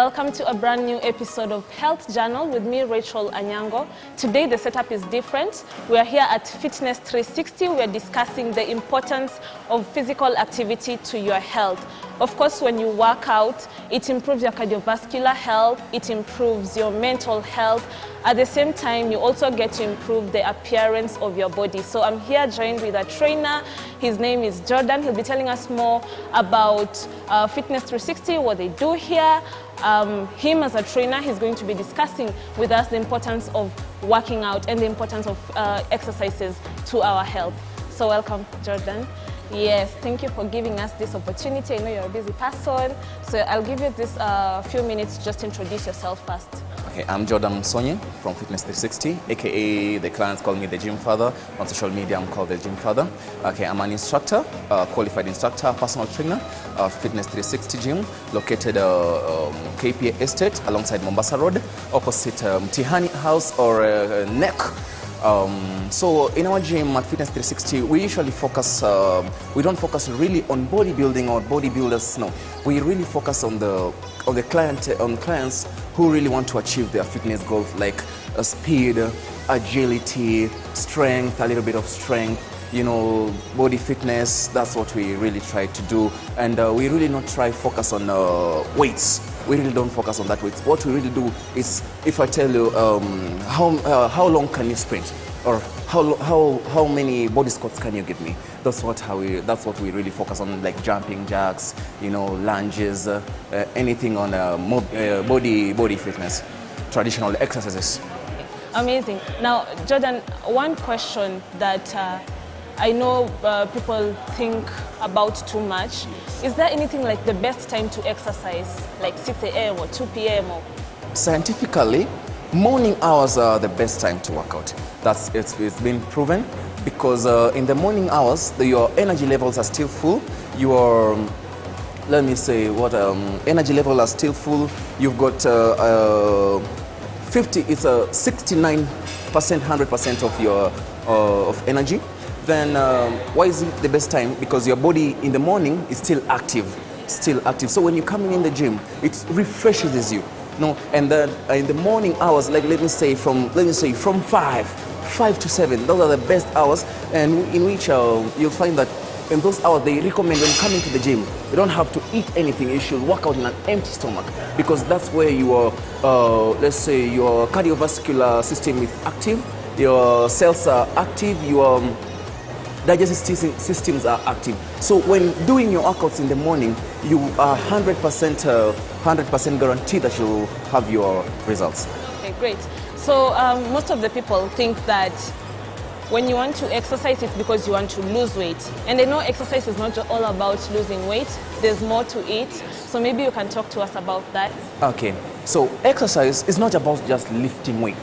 welcome to a brand new episode of Health Journal with me, Rachel Anyango. Today the setup is different. We are here at Fitness 360. We are discussing the importance of physical activity to your health. Of course, when you work out, it improves your cardiovascular health, it improves your mental health. At the same time, you also get to improve the appearance of your body. So I'm here joined with a trainer. His name is Jordan. He'll be telling us more about Fitness 360, what they do here. Him as a trainer, he's going to be discussing with us the importance of working out and the importance of exercises to our health. So welcome, Jordan. Yes, thank you for giving us this opportunity. I know you're a busy person, so I'll give you this few minutes just to introduce yourself first. Okay, I'm Jordan Msonye from Fitness 360, aka the clients call me the Gym Father. On social media, I'm called the Gym Father. Okay, I'm an instructor, qualified instructor, personal trainer, Fitness 360 Gym, located KPA Estate alongside Mombasa Road, opposite Tihani House or NEC. So in our gym at Fitness 360, we usually focus, we don't focus really on bodybuilding or bodybuilders, no. We really focus on the clients who really want to achieve their fitness goals, like speed, agility, strength, a little bit of strength, you know, body fitness. That's what we really try to do. And we really not try focus on weights. We really don't focus on that weights. What we really do is, if I tell you how long can you sprint, or how many body squats can you give me? That's what we really focus on, like jumping jacks, you know, lunges, anything on body fitness, traditional exercises. Amazing. Now, Jordan, one question that I know people think about too much. Is there anything like the best time to exercise, like 6 a.m. or 2 p.m. or? Scientifically, morning hours are the best time to work out. It's been proven, because in the morning hours, your energy levels are still full. Your, let me say what, energy levels are still full. You've got 69%, 100% of your of energy. Then why is it the best time? Because your body in the morning is still active. So when you're coming in the gym, it refreshes you. No, and then in the morning hours, like let me say from 5 to 7, those are the best hours, and in which you'll find that in those hours they recommend when coming to the gym, you don't have to eat anything. You should work out in an empty stomach, because that's where your let's say your cardiovascular system is active, your cells are active, your digestive systems are active. So when doing your workouts in the morning, you are 100% guaranteed that you'll have your results. Okay, great. So most of the people think that when you want to exercise, it's because you want to lose weight. And I know exercise is not all about losing weight. There's more to it. So maybe you can talk to us about that. Okay. So exercise is not about just lifting weight.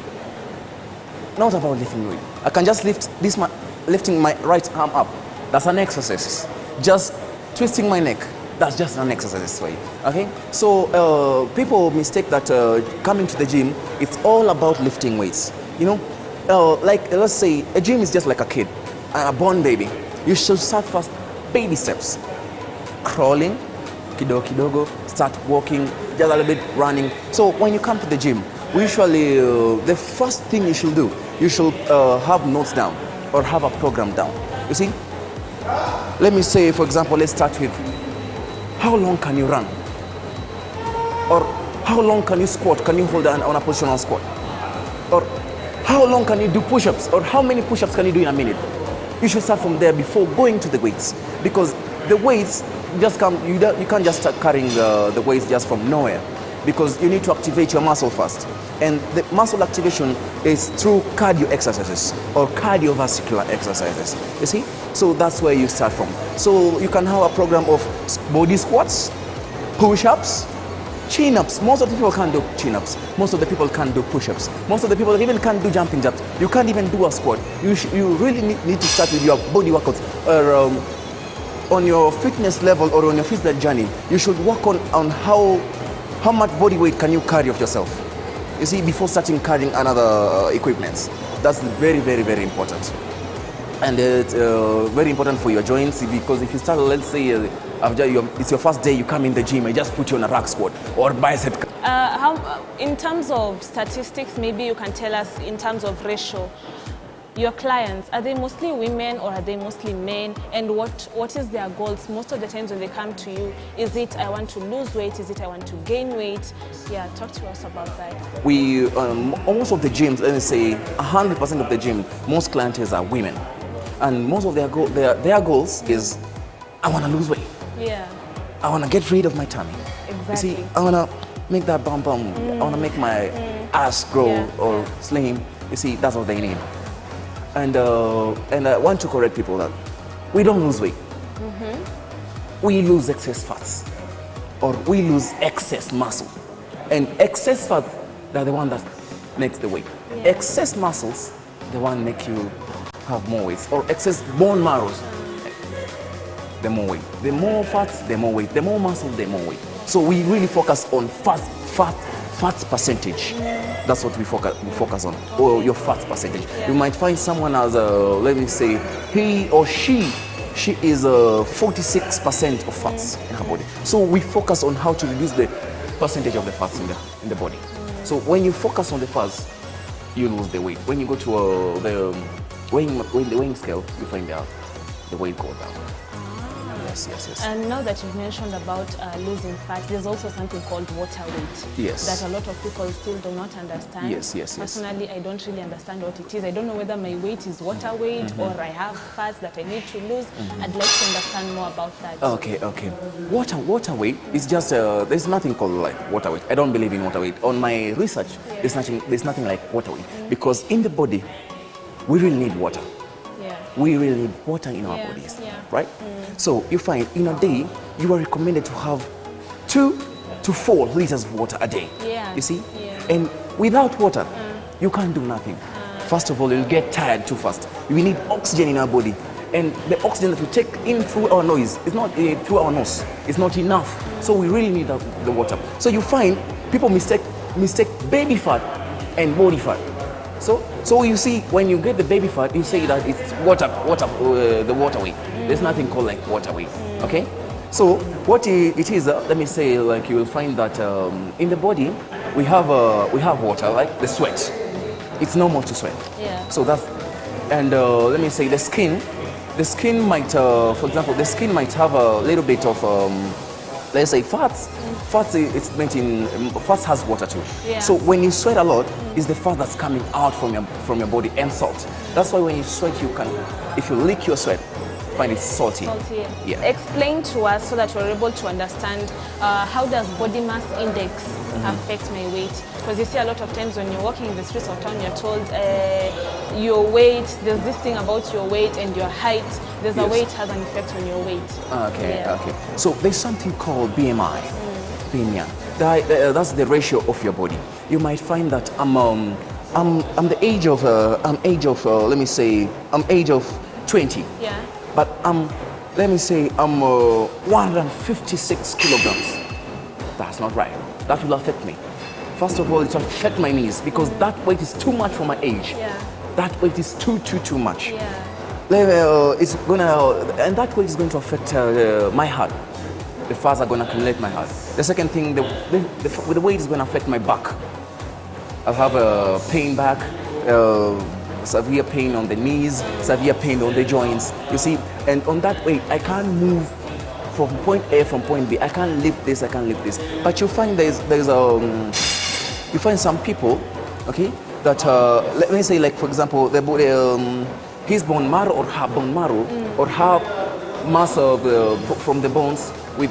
Not about lifting weight. I can just lifting my right arm up. That's an exercise. Just twisting my neck. That's just an exercise way. Okay. So people mistake that coming to the gym, it's all about lifting weights. You know. Like let's say a gym is just like a kid, a born baby. You should start first, baby steps, crawling, kidogo, start walking, just a little bit running. So when you come to the gym, usually the first thing you should do, you should have notes down or have a program down. You see, let me say, for example, let's start with how long can you run, or how long can you squat? Can you hold on a positional squat, or how long can you do push-ups, or how many push-ups can you do in a minute? You should start from there before going to the weights, because the weights just come, you can't just start carrying the weights just from nowhere, because you need to activate your muscle first. And the muscle activation is through cardio exercises or cardiovascular exercises, you see? So that's where you start from. So you can have a program of body squats, push-ups, chin-ups. Most of the people can't do chin-ups. Most of the people can't do push-ups. Most of the people even can't do jumping jacks. You can't even do a squat. You really need to start with your body workouts. On your fitness level or on your physical journey, you should work on how much body weight can you carry of yourself. You see, before starting carrying another equipment. That's very, very, very important. And it's very important for your joints, because if you start, let's say, it's your first day, you come in the gym, I just put you on a rack squat or bicep. In terms of statistics, maybe you can tell us in terms of ratio, your clients, are they mostly women or are they mostly men? And what is their goals? Most of the times when they come to you, is it I want to lose weight? Is it I want to gain weight? Yeah, talk to us about that. We, most of the gyms, let me say 100% of the gym, most clients are women. And most of their goals is, I want to lose weight. Yeah. I want to get rid of my tummy. Exactly. You see, I want to make that bum. I want to make my ass grow or slim. You see, that's what they need. And I want to correct people that we don't lose weight. We lose excess fats, or we lose excess muscle. And excess fat, they're the one that makes the weight. Yeah. Excess muscles, the one make you have more weight. Or excess bone marrows, the more weight. The more fats, the more weight. The more muscle, the more weight. So we really focus on fat percentage. That's what we focus on, or your fat percentage. Yeah. You might find someone as let me say, he or she is 46% of fats in her body. So we focus on how to reduce the percentage of the fats in the body. So when you focus on the fats, you lose the weight. When you go to the weighing scale, you find out the weight goes down. Yes. And now that you've mentioned about losing fat, there's also something called water weight. Yes. That a lot of people still do not understand. Yes. Personally, I don't really understand what it is. I don't know whether my weight is water weight or I have fats that I need to lose. I'd like to understand more about that. Okay. Water weight is just, there's nothing called like water weight. I don't believe in water weight. On my research, there's nothing like water weight. Because in the body, we really need water. We really need water in our bodies, right? So you find in a day, you are recommended to have 2 to 4 liters of water a day. You see? And without water, you can't do nothing. First of all, you'll get tired too fast. We need oxygen in our body. And the oxygen that we take in through our nose, is not through our nose, it's not enough. So we really need the water. So you find people mistake baby fat and body fat. So you see, when you get the baby fat, you say that it's the water weight. There's nothing called like water weight, okay? So what it is, let me say, like you will find that in the body, we have water, like the sweat. It's normal to sweat. So that's, and let me say the skin might, for example, the skin might have a little bit of, let's say fats. Fats has water too. So when you sweat a lot, it's the fat that's coming out from your body and salt. That's why when you sweat, if you lick your sweat, find it salty. Explain to us so that we're able to understand how does body mass index affect my weight? Because you see a lot of times when you're walking in the streets of town, you're told your weight, there's this thing about your weight and your height. There's a weight has an effect on your weight. Okay. So there's something called BMI. That's the ratio of your body. You might find that I'm the age of let me say I'm age of 20. But let me say I'm 156 kilograms. That's not right. That will affect me. First of all, it will affect my knees because that weight is too much for my age. That weight is too much. It's and that weight is going to affect my heart. The fats are going to accumulate my heart. The second thing, the weight is going to affect my back. I'll have a pain back, severe pain on the knees, severe pain on the joints. You see, and on that weight, I can't move from point A from point B. I can't lift this. I can't lift this. But you find you find some people, okay, that let me say, like for example, the body, his bone marrow or her bone marrow or her mass from the bones with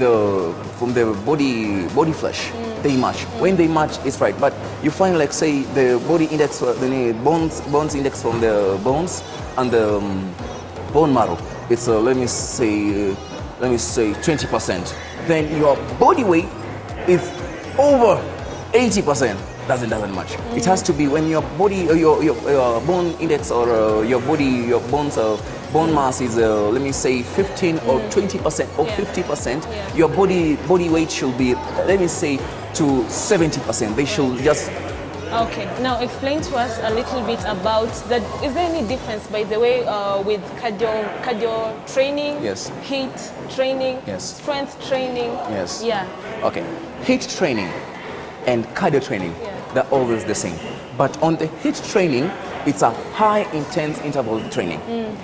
from the body flesh, they match. When they match, it's right. But you find, like say, the body index, the bones index from the bones and the bone marrow, it's let me say 20%. Then your body weight is over 80%. Doesn't match. It has to be when your body, your bone index or your bones. Bone mass is let me say 15 or 20% or 50%. Your body weight should be, let me say, to 70%. They should just Okay, now explain to us a little bit about that. Is there any difference, by the way, with cardio training, Yes. heat training, Yes. strength training? Yes. Yeah. Okay. Heat training and cardio training, Yeah. they're always the same. But on the heat training, it's a high intense interval training.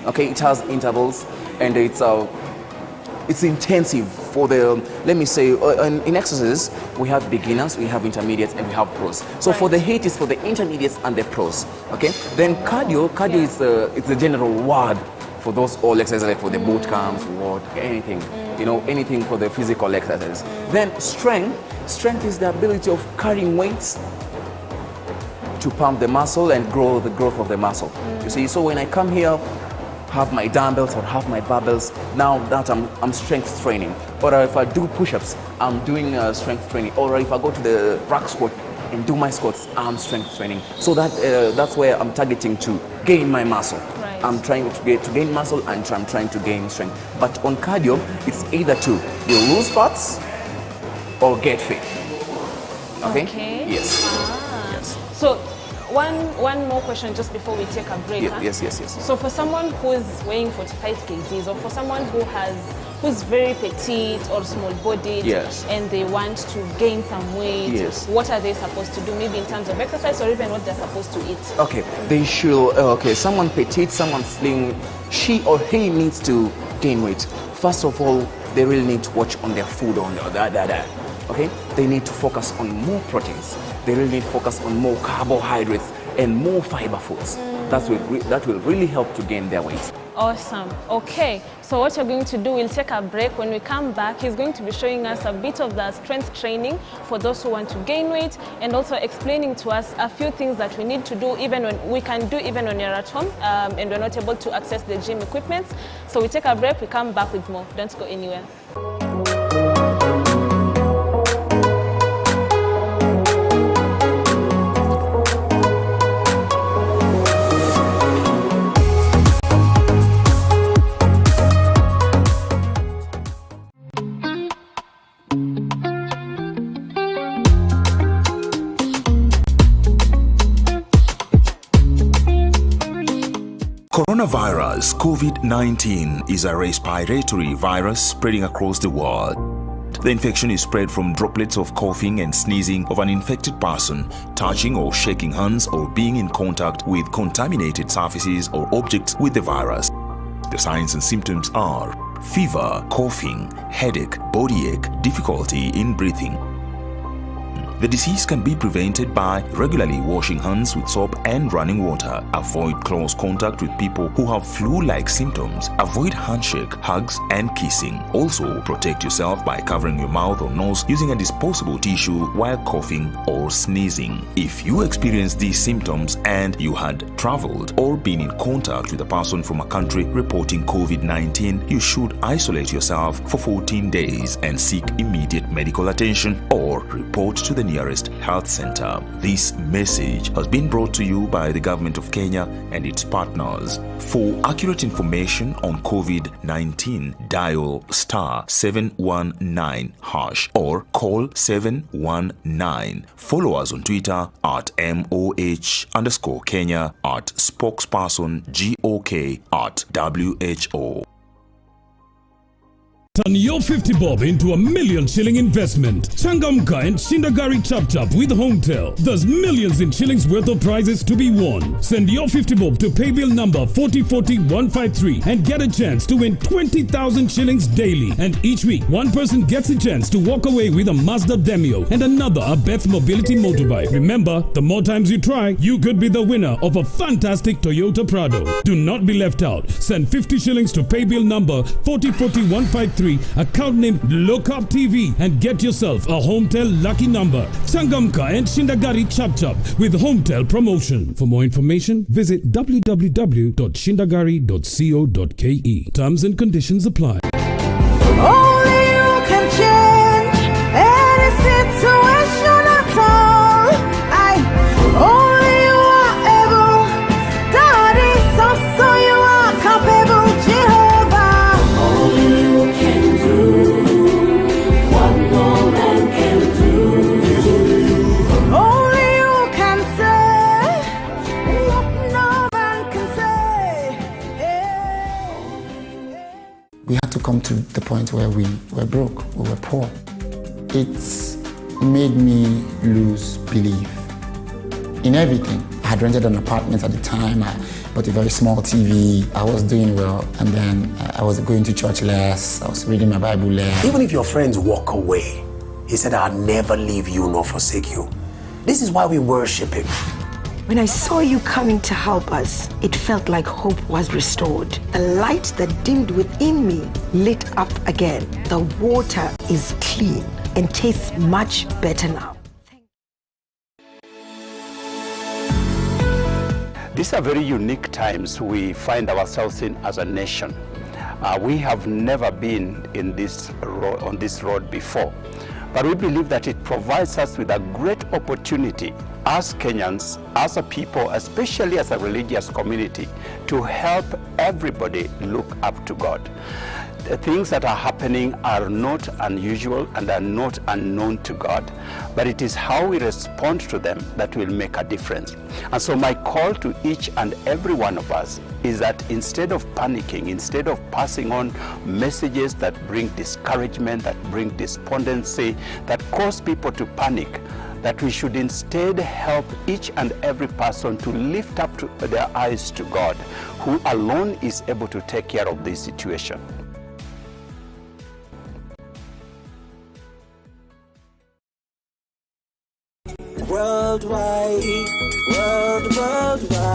Okay, it has intervals and it's intensive for the, let me say, in exercises, we have beginners, we have intermediates, and we have pros. So for the heat, it's for the intermediates and the pros. Okay. Then cardio is it's the general word for those all exercises, like for the boot camps, what, anything, you know, anything for the physical exercises. Then strength is the ability of carrying weights to pump the muscle and grow the growth of the muscle. You see, so when I come here, have my dumbbells or have my barbells, now that I'm strength training. Or if I do push-ups, I'm doing strength training. Or if I go to the rack squat and do my squats, I'm strength training. So that's where I'm targeting to gain my muscle. Right. I'm trying to gain muscle and I'm trying to gain strength. But on cardio, it's either to you lose fats or get fit. Okay? Yes. Yes. So one more question just before we take a break. Yes. So for someone who's weighing 45 kgs, or for someone who's very petite or small-bodied, Yes. and they want to gain some weight, Yes. what are they supposed to do, maybe in terms of exercise or even what they're supposed to eat? Okay, they should, someone petite, someone slim, she or he needs to gain weight. First of all, they really need to watch on their food, okay? They need to focus on more proteins. They really need to focus on more carbohydrates and more fiber foods. That will really help to gain their weight. Awesome. Okay, so what you're going to do, we'll take a break. When we come back, he's going to be showing us a bit of the strength training for those who want to gain weight, and also explaining to us a few things that we need to do even when you're at home and we're not able to access the gym equipment. So we take a break, we come back with more. Don't go anywhere. Coronavirus COVID-19 is a respiratory virus spreading across the world. The infection is spread from droplets of coughing and sneezing of an infected person, touching or shaking hands, or being in contact with contaminated surfaces or objects with the virus. The signs and symptoms are fever, coughing, headache, body ache, difficulty in breathing. The disease can be prevented by regularly washing hands with soap and running water. Avoid close contact with people who have flu-like symptoms. Avoid handshake, hugs, and kissing. Also, protect yourself by covering your mouth or nose using a disposable tissue while coughing or sneezing. If you experience these symptoms and you had traveled or been in contact with a person from a country reporting COVID-19, you should isolate yourself for 14 days and seek immediate medical attention or report to the nearest health center. This message has been brought to you by the Government of Kenya and its partners. For accurate information on COVID-19, dial *719# or call 719. Follow us on Twitter at MOH_Kenya, at spokesperson GOK, at WHO. Turn your 50 bob into a $1 million shilling investment. Changamka and Shindagari Chap Chap with Hometel. There's millions in shillings worth of prizes to be won. Send your 50 bob to paybill number 4040153 and get a chance to win 20,000 shillings daily. And each week, one person gets a chance to walk away with a Mazda Demio and another a Beth Mobility motorbike. Remember, the more times you try, you could be the winner of a fantastic Toyota Prado. Do not be left out. Send 50 shillings to paybill number 4040153, account name Lookup TV, and get yourself a Hometel lucky number. Changamka and Shindagari Chap Chap with Hometel promotion. For more information, visit www.shindagari.co.ke. Terms and conditions apply. Only you can change any situation at all. Only you are able. That is also you are capable, Jehovah. Only you can do what no man can do. Only you can we had to come to the point where we were broke, we were poor. It's made me lose belief in everything. I had rented an apartment at the time. I bought a very small TV. I was doing well, and then I was going to church less. I was reading my Bible less. Even if your friends walk away, he said, I'll never leave you nor forsake you. This is why we worship him. When I saw you coming to help us, it felt like hope was restored. The light that dimmed within me lit up again. The water is clean and tastes much better now. These are very unique times we find ourselves in as a nation. We have never been in on this road before, but we believe that it provides us with a great opportunity as Kenyans, as a people, especially as a religious community, to help everybody look up to God. The things that are happening are not unusual and are not unknown to God, but it is how we respond to them that will make a difference. And so my call to each and every one of us is that instead of panicking, instead of passing on messages that bring discouragement, that bring despondency, that cause people to panic, that we should instead help each and every person to lift up their eyes to God, who alone is able to take care of this situation. Worldwide, worldwide.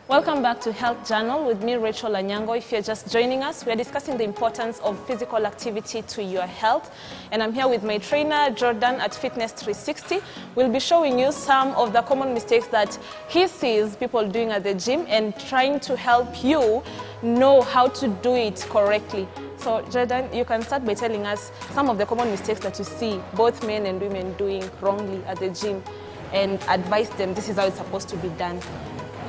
Welcome back to Health Journal with me, Rachel Anyango. If you're just joining us, we're discussing the importance of physical activity to your health. And I'm here with my trainer, Jordan, at Fitness 360. We'll be showing you some of the common mistakes that he sees people doing at the gym and trying to help you know how to do it correctly. So, Jordan, you can start by telling us some of the common mistakes that you see both men and women doing wrongly at the gym and advise them this is how it's supposed to be done.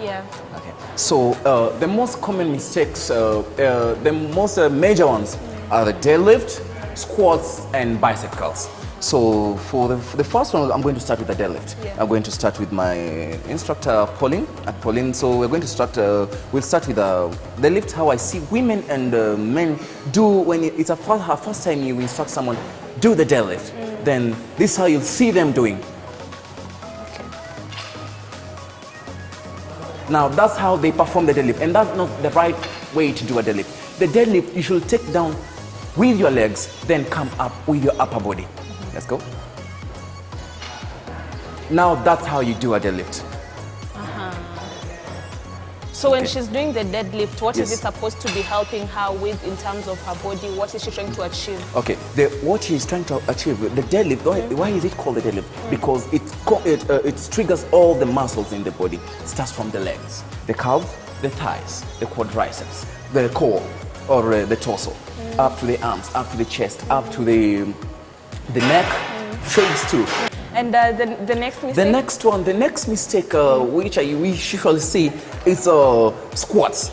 Yeah. Okay. So the most common mistakes, the most major ones are the deadlift, squats, and bicep curls. So for the first one, I'm going to start with the deadlift. Yeah. I'm going to start with my instructor, Pauline. So we're going to start. We'll start with the lift. How I see women and men do when it's her first time you instruct someone do the deadlift. Then this is how you'll see them doing. Now, that's how they perform the deadlift, and that's not the right way to do a deadlift. The deadlift, you should take down with your legs, then come up with your upper body. Let's go. Now, that's how you do a deadlift. So when she's doing the deadlift, what is it supposed to be helping her with in terms of her body? What is she trying to achieve? Okay, what she's trying to achieve, the deadlift, why is it called the deadlift? Because it triggers all the muscles in the body. It starts from the legs, the calves, the thighs, the quadriceps, the core or the torso, up to the arms, up to the chest, up to the neck, face too. And the next mistake? The next mistake which we usually see is squats.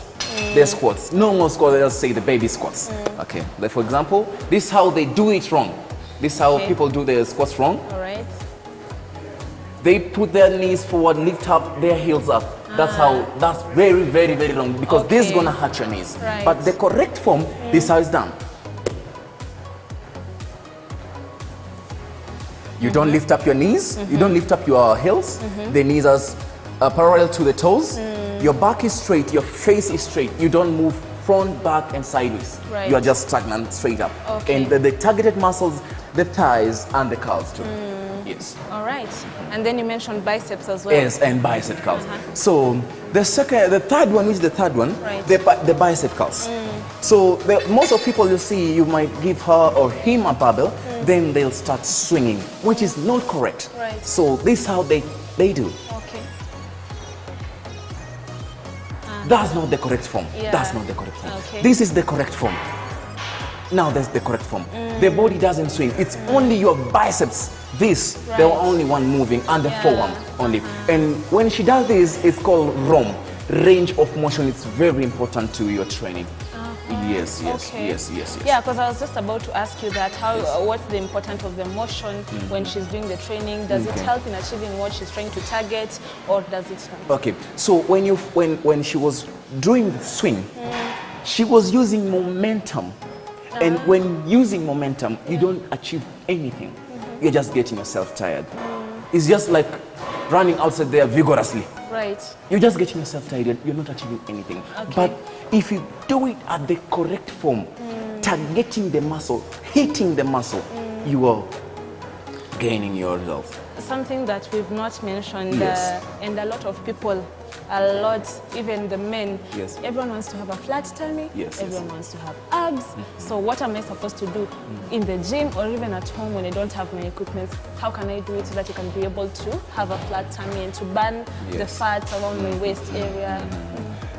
They're squats. No more squats, let's say the baby squats. Okay, like for example, this is how they do it wrong. This is how people do their squats wrong. All right. They put their knees forward, lift up, their heels up. That's very, very, very wrong because this is gonna hurt your knees. Right. But the correct form, this is how it's done. You don't lift up your knees, you don't lift up your heels, the knees are parallel to the toes, your back is straight, your face is straight, you don't move front, back and sideways. Right. You are just stagnant straight up. Okay. And the targeted muscles, the thighs and the calves too. Yes. All right. And then you mentioned biceps as well. Yes, and bicep curls. So the third one, which is the third one, the bicep curls. So most of people you see, you might give her or him a barbell, then they'll start swinging, which is not correct. Right. So this is how they do. Okay. That's not the correct form. Yeah. That's not the correct form. Okay. This is the correct form. Now that's the correct form. The body doesn't swing. It's only your biceps. This, the only one moving, and the forearm only. And when she does this, it's called ROM, range of motion. It's very important to your training. Yes. Yeah, because I was just about to ask you that. What's the importance of the motion when she's doing the training? Does it help in achieving what she's trying to target, or does it not? Okay, so when she was doing the swing, she was using momentum. And when using momentum, you don't achieve anything. You're just getting yourself tired. It's just like running outside there vigorously. Right. You're just getting yourself tired. You're not achieving anything. But if you do it at the correct form, targeting the muscle, hitting the muscle, you are gaining your results. Something that we've not mentioned, Yes. and a lot of people, even the men, everyone wants to have a flat tummy, everyone wants to have abs. So what am I supposed to do in the gym or even at home when I don't have my equipment? How can I do it so that I can be able to have a flat tummy and to burn the fat around my waist area?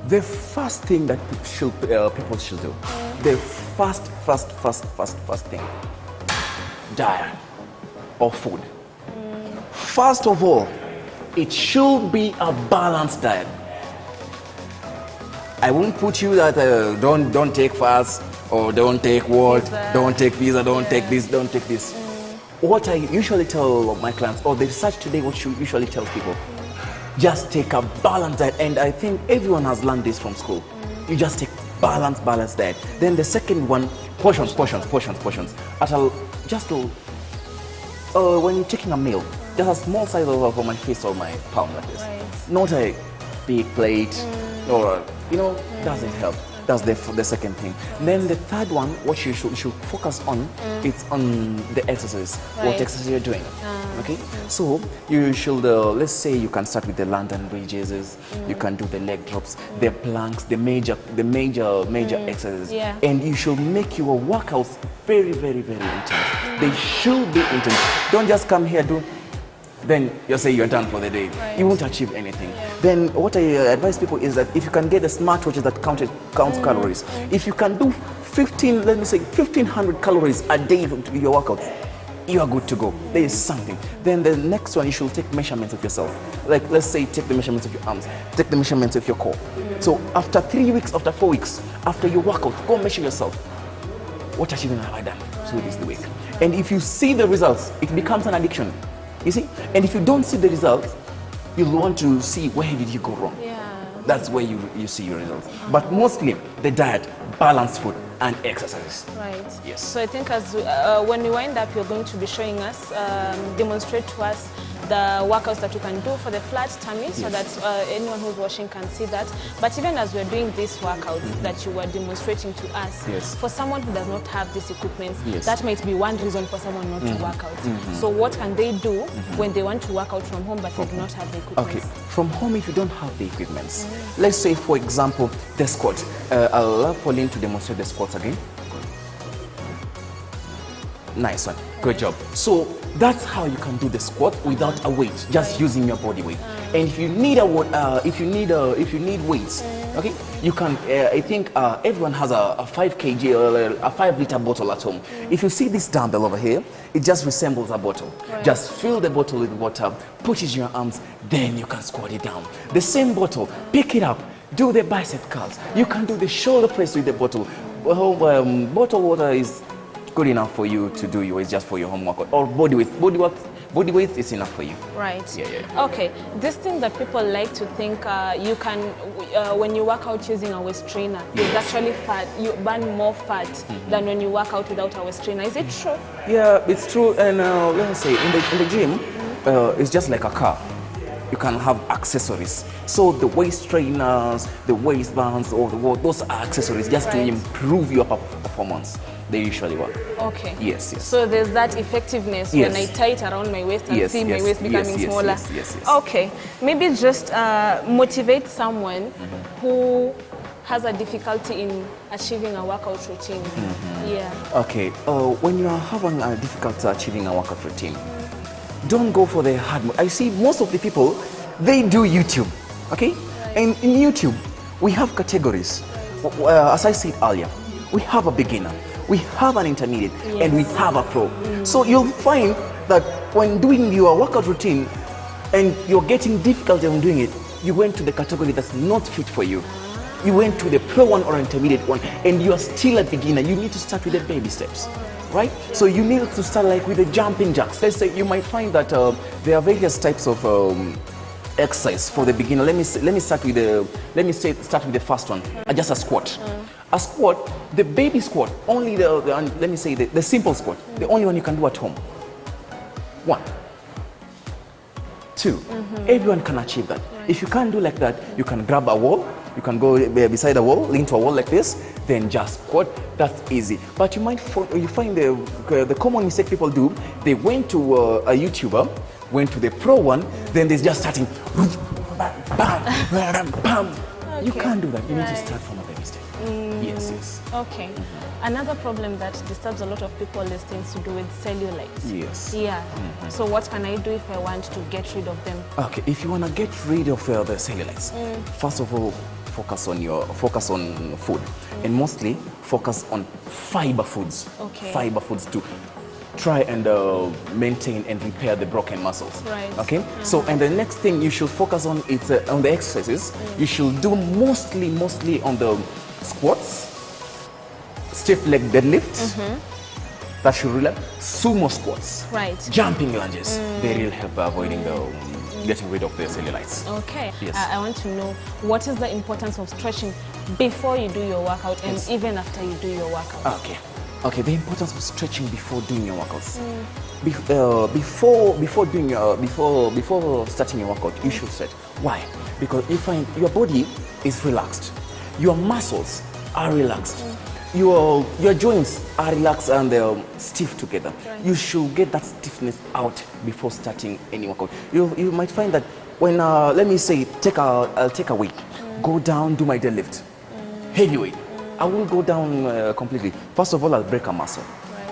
The first thing that people should do, the first thing, diet or food. First of all, it should be a balanced diet. I won't put you that don't take fast or don't take what, don't take pizza, don't take this, don't take this. What I usually tell my clients, or the research today, what you usually tell people, just take a balanced diet. And I think everyone has learned this from school. You just take balanced diet. Then the second one, portions. When you're taking a meal, just a small size of my fist or my palm like this. Not a big plate or, doesn't help. That's the second thing. Then the third one, what you should focus on, it's on the exercise. What exercise you're doing. Okay? So you should, let's say you can start with the London bridges, you can do the leg drops, the planks, the major exercises. And you should make your workouts very, very, very intense. They should be intense. Don't just come here, then you say you're done for the day. You won't achieve anything. Then what I advise people is that if you can get the smartwatches that counts calories, if you can do 1,500 calories a day to your workouts, you are good to go. There is something. Then the next one, you should take measurements of yourself. Like, let's say, take the measurements of your arms, take the measurements of your core. So after 3 weeks, after 4 weeks, after your workout, go measure yourself. What achievement have I done through this week? And if you see the results, it becomes an addiction. You see? And if you don't see the results, you'll want to see where did you go wrong. That's where you see your results. But mostly the diet, balanced food, and exercise. Right. Yes. So I think as when we wind up, you're going to be showing us, demonstrate to us the workouts that you can do for the flat tummy, so that anyone who's watching can see that. But even as we're doing these workouts that you were demonstrating to us, for someone who does not have this equipment, that might be one reason for someone not to work out. So what can they do when they want to work out from home but they do not have the equipment? Okay, from home if you don't have the equipment, let's say for example the squat. I'll allow Pauline to demonstrate the squats again. Nice one, good job. So that's how you can do the squat without a weight, just using your body weight. And if you need weights, okay, you can. I think everyone has a 5 kg or a 5-liter bottle at home. If you see this dumbbell over here, it just resembles a bottle. Just fill the bottle with water, put it in your arms, then you can squat it down. The same bottle, pick it up, do the bicep curls. You can do the shoulder press with the bottle. Bottle water is good enough for you to do it's just for your home workout, or body weight. Body weight is enough for you. Right. Okay. This thing that people like to think you can, when you work out using a waist trainer, it's actually fat. You burn more fat than when you work out without a waist trainer. Is it true? Yeah, it's true. And let me say, in the gym, it's just like a car. You can have accessories. So the waist trainers, the waistbands, or those are accessories just to improve your performance. They usually work. Okay. Yes. So there's that effectiveness when I tie it around my waist and see my waist becoming smaller. Yes. Okay. Maybe just motivate someone who has a difficulty in achieving a workout routine. Okay. When you are having a difficulty achieving a workout routine, don't go for the hard mode. I see most of the people, they do YouTube, okay? And in YouTube, we have categories. As I said earlier, we have a beginner, we have an intermediate, and we have a pro. So you'll find that when doing your workout routine and you're getting difficulty on doing it, you went to the category that's not fit for you. You went to the pro one or intermediate one, and you are still a beginner. You need to start with the baby steps, right? So you need to start like with the jumping jacks. Let's say you might find that there are various types of exercise for the beginner. Let me start with the first one. Just a squat. A squat, the baby squat, only let me say the simple squat, the only one you can do at home. 1, 2. Everyone can achieve that. If you can't do like that, you can grab a wall. You can go beside a wall, lean to a wall like this, then just squat. That's easy. But you might find the common mistake people do. They went to a YouTuber, went to the pro one, then they're just starting. Bam, bam. You can't do that. You need to start from a baby step. Yes. Okay. Another problem that disturbs a lot of people is things to do with cellulites. Yes. Yeah. So what can I do if I want to get rid of them? Okay, if you want to get rid of the cellulites, first of all, focus on food, and mostly focus on fiber foods. Okay. Fiber foods to try and maintain and repair the broken muscles. Right. Okay. So, and the next thing you should focus on is on the exercises. You should do mostly on the squats, stiff leg deadlifts. That should really sumo squats. Right. Jumping lunges. They really help avoiding getting rid of the cellulites. Okay. Yes. I want to know, what is the importance of stretching before you do your workout and even after you do your workout? Okay, the importance of stretching before doing your workouts. Before starting your workout, you should stretch. Why? Because you find your body is relaxed, your muscles are relaxed, your joints are relaxed and stiff together. Right. You should get that stiffness out before starting any workout. You might find that when let me say I'll take a weight, go down, do my deadlift, heavy weight. I won't go down completely. First of all, I'll break a muscle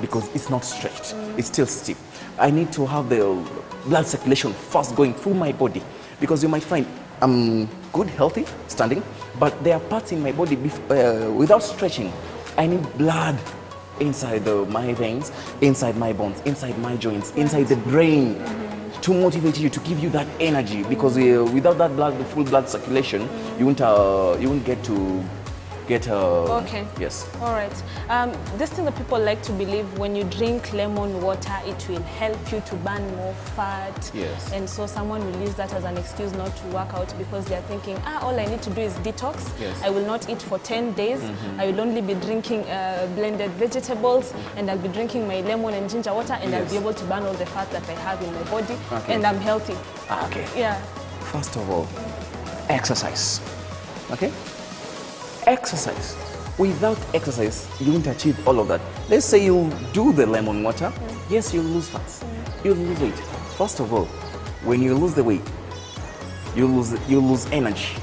because it's not stretched. It's still stiff. I need to have the blood circulation fast going through my body, because you might find I'm good, healthy, standing, but there are parts in my body without stretching. I need blood inside my veins, inside my bones, inside my joints, inside the brain, to motivate you, to give you that energy, because without that blood, the full blood circulation, you won't get to okay. Yes. All right. This thing that people like to believe, when you drink lemon water, it will help you to burn more fat. Yes. And so someone will use that as an excuse not to work out, because they're thinking, all I need to do is detox. Yes. I will not eat for 10 days. I will only be drinking blended vegetables, and I'll be drinking my lemon and ginger water, and I'll be able to burn all the fat that I have in my body, and I'm healthy. Okay. Yeah. First of all, exercise. Okay? Exercise. Without exercise, you won't achieve all of that. Let's say you do the lemon water. Yes, you'll lose fats. You'll lose weight. First of all, when you lose the weight, you lose energy.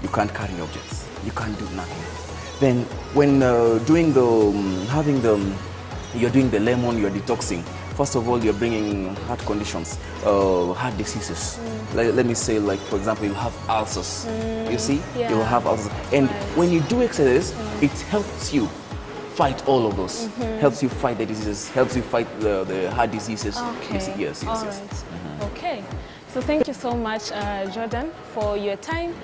You can't carry objects. You can't do nothing. Then when you're doing the lemon, you're detoxing. First of all, you're bringing heart conditions, heart diseases. Let me say, like, for example, you have ulcers. You see? Yeah. You'll have ulcers. And when you do exercise, it helps you fight all of those. Helps you fight the diseases, helps you fight the heart diseases. Okay. You see? Yes. All right. Okay. So thank you so much, Jordan, for your time.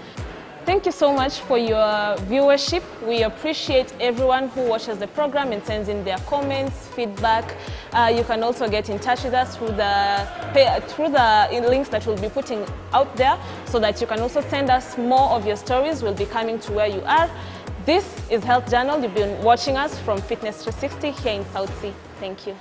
Thank you so much for your viewership. We appreciate everyone who watches the program and sends in their comments, feedback. You can also get in touch with us through the links that we'll be putting out there, so that you can also send us more of your stories. We'll be coming to where you are. This is Health Journal. You've been watching us from Fitness 360 here in South Sea. Thank you.